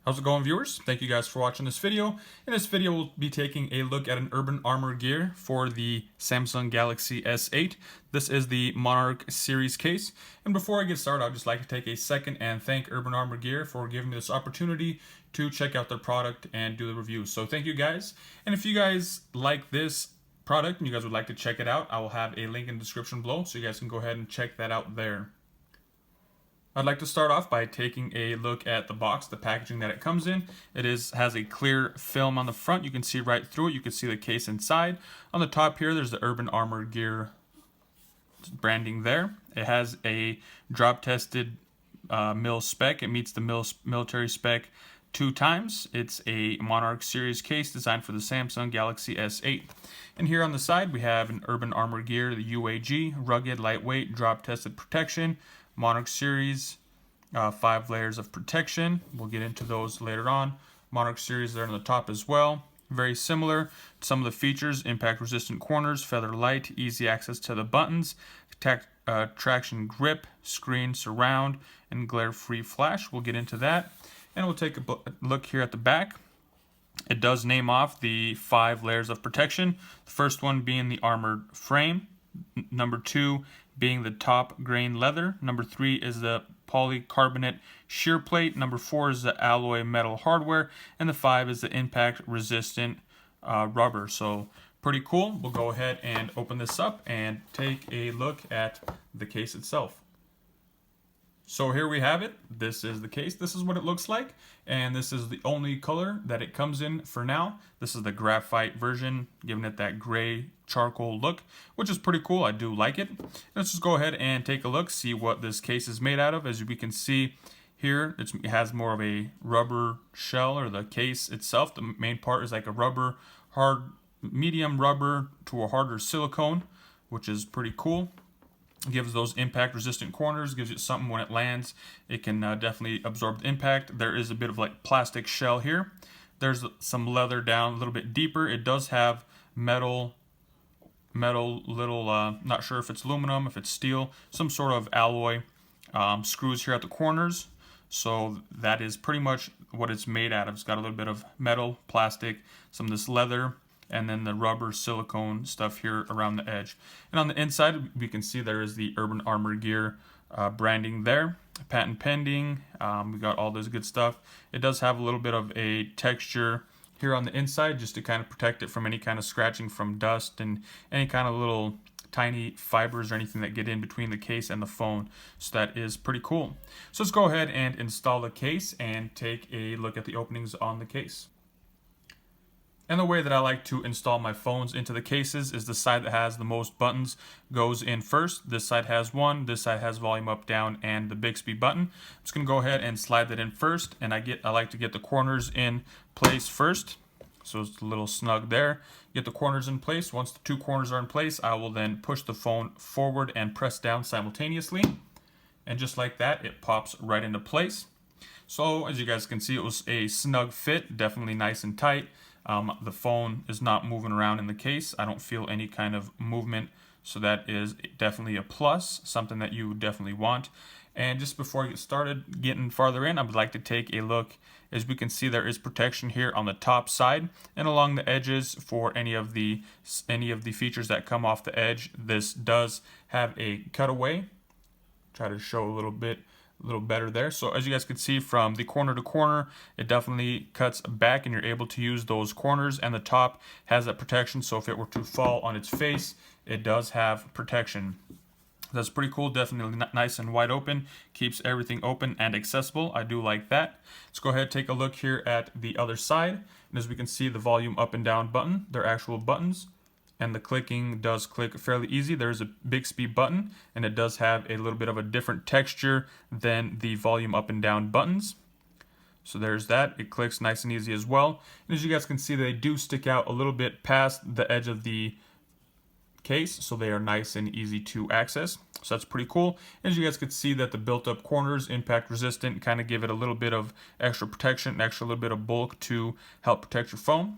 How's it going, viewers? Thank you guys for watching this video. In this video, we'll be taking a look at an Urban Armor Gear for the Samsung Galaxy S8. This is the Monarch series case. And before I get started, I'd just like to take a second and thank Urban Armor Gear for giving me this opportunity to check out their product and do the review. So thank you guys. And if you guys like this product and you guys would like to check it out, I will have a link in the description below so you guys can go ahead and check that out there. I'd like to start off by taking a look at the box, the packaging that it comes in. It has a clear film on the front. You can see right through it. You can see the case inside. On the top here, there's the Urban Armor Gear branding there. It has a drop-tested mil spec. It meets the military spec 2 times. It's a Monarch series case designed for the Samsung Galaxy S8. And here on the side, we have an Urban Armor Gear, the UAG, rugged, lightweight, drop-tested protection. Monarch series, 5 layers of protection. We'll get into those later on. Monarch series there on the top as well. Very similar. Some of the features: impact resistant corners, feather light, easy access to the buttons, traction grip, screen surround, and glare free flash. We'll get into that. And we'll take a look here at the back. It does name off the 5 layers of protection. The first one being the armored frame. Number 2 being the top grain leather. Number 3 is the polycarbonate shear plate. Number 4 is the alloy metal hardware. And the 5 is the impact resistant rubber. So pretty cool. We'll go ahead and open this up and take a look at the case itself. So here we have it. This is the case. This is what it looks like. And this is the only color that it comes in for now. This is the graphite version, giving it that gray charcoal look, which is pretty cool. I do like it. Let's just go ahead and take a look, see what this case is made out of. As we can see here, it has more of a rubber shell, or the case itself. The main part is like a rubber, medium rubber to a harder silicone, which is pretty cool. Gives those impact resistant corners, gives it something when it lands. It can definitely absorb the impact. There is a bit of like plastic shell here. There's some leather down a little bit deeper. It does have metal little, not sure if it's aluminum, if it's steel, some sort of alloy screws here at the corners. So that is pretty much what it's made out of. It's got a little bit of metal, plastic, some of this leather, and then the rubber silicone stuff here around the edge. And on the inside, we can see there is the Urban Armor Gear branding there. Patent pending. We got all this good stuff. It does have a little bit of a texture here on the inside, just to kind of protect it from any kind of scratching from dust and any kind of little tiny fibers or anything that get in between the case and the phone. So that is pretty cool. So let's go ahead and install the case and take a look at the openings on the case. And the way that I like to install my phones into the cases is the side that has the most buttons goes in first. This side has 1, this side has volume up, down, and the Bixby button. I'm just going to go ahead and slide that in first, and I like to get the corners in place first. So it's a little snug there. Get the corners in place. Once the 2 corners are in place, I will then push the phone forward and press down simultaneously. And just like that, it pops right into place. So as you guys can see, it was a snug fit, definitely nice and tight. The phone is not moving around in the case. I don't feel any kind of movement, so that is definitely a plus, something that you definitely want. And just before I get started getting farther in, I would like to take a look. As we can see, there is protection here on the top side and along the edges for any of the features that come off the edge. This does have a cutaway. Try to show a little better there. So as you guys can see, from the corner to corner, it definitely cuts back and you're able to use those corners, and the top has that protection, so if it were to fall on its face, it does have protection. That's pretty cool. Definitely nice and wide open, keeps everything open and accessible. I do like that. Let's go ahead and take a look here at the other side, and as we can see, the volume up and down button, they're actual buttons. And the clicking does click fairly easy. There's a Bixby button, and it does have a little bit of a different texture than the volume up and down buttons. So there's that. It clicks nice and easy as well. And as you guys can see, they do stick out a little bit past the edge of the case, so they are nice and easy to access. So that's pretty cool. As you guys can see, that the built-up corners, impact resistant, kind of give it a little bit of extra protection, a little bit of bulk to help protect your phone.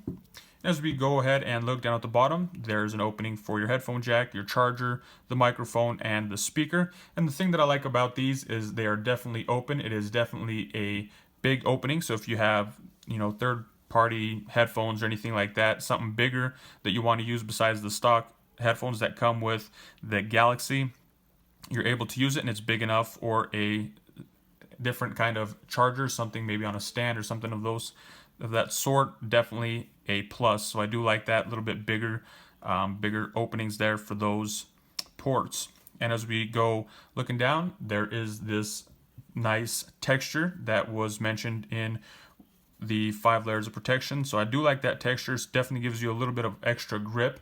As we go ahead and look down at the bottom, there's an opening for your headphone jack, your charger, the microphone, and the speaker. And the thing that I like about these is they are definitely open. It is definitely a big opening. So if you have, third party headphones or anything like that, something bigger that you want to use besides the stock headphones that come with the Galaxy, you're able to use it, and it's big enough, or a different kind of charger, something maybe on a stand or something of that sort, definitely a plus. So I do like that, a little bit bigger openings there for those ports. And as we go looking down, there is this nice texture that was mentioned in the 5 layers of protection. So I do like that texture. It definitely gives you a little bit of extra grip,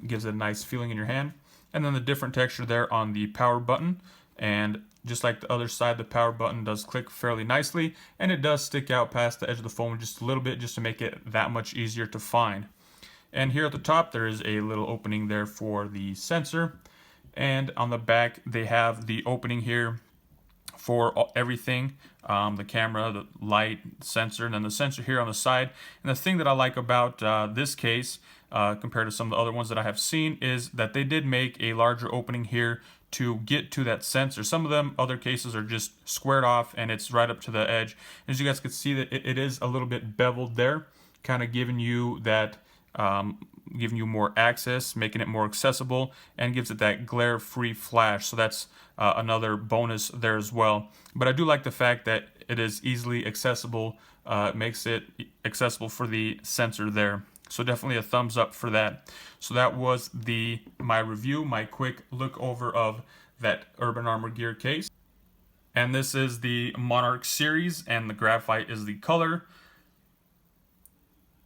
gives it a nice feeling in your hand. And then the different texture there on the power button, and just like the other side, the power button does click fairly nicely, and it does stick out past the edge of the phone just a little bit, just to make it that much easier to find. And here at the top, there is a little opening there for the sensor, and on the back they have the opening here for everything, the camera, the light, sensor, and then the sensor here on the side. And the thing that I like about this case compared to some of the other ones that I have seen is that they did make a larger opening here to get to that sensor. Some of them, other cases, are just squared off and it's right up to the edge. As you guys can see, that it is a little bit beveled there, kind of giving you that, giving you more access, making it more accessible, and gives it that glare-free flash. So that's another bonus there as well. But I do like the fact that it is easily accessible. It makes it accessible for the sensor there. So definitely a thumbs up for that. So that was my review, my quick look over of that Urban Armor Gear case. And this is the Monarch series, and the graphite is the color.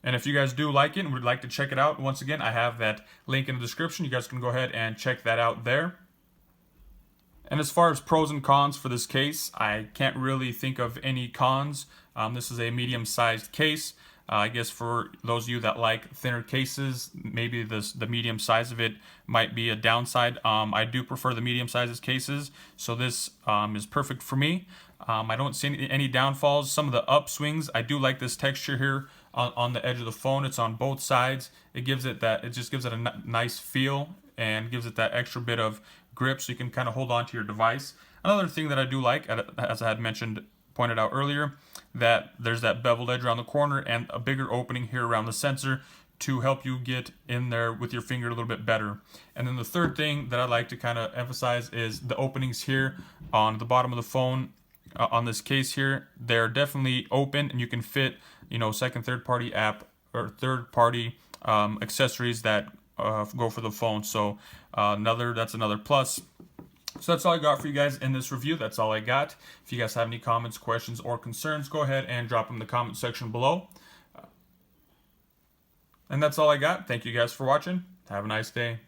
And if you guys do like it and would like to check it out, once again, I have that link in the description. You guys can go ahead and check that out there. And as far as pros and cons for this case, I can't really think of any cons. This is a medium-sized case. I guess for those of you that like thinner cases, maybe the medium size of it might be a downside. I do prefer the medium sized cases, so this is perfect for me. I don't see any downfalls. Some of the upswings, I do like this texture here on the edge of the phone. It's on both sides. It just gives it a nice feel and gives it that extra bit of grip, so you can kind of hold on to your device. Another thing that I do like, as I had pointed out earlier, that there's that beveled edge around the corner and a bigger opening here around the sensor to help you get in there with your finger a little bit better. And then the third thing that I like to kind of emphasize is the openings here on the bottom of the phone. On this case here, they're definitely open, and you can fit, second, third party app or third party accessories that go for the phone. So that's another plus. So that's all I got for you guys in this review. That's all I got. If you guys have any comments, questions, or concerns, go ahead and drop them in the comment section below. And that's all I got. Thank you guys for watching. Have a nice day.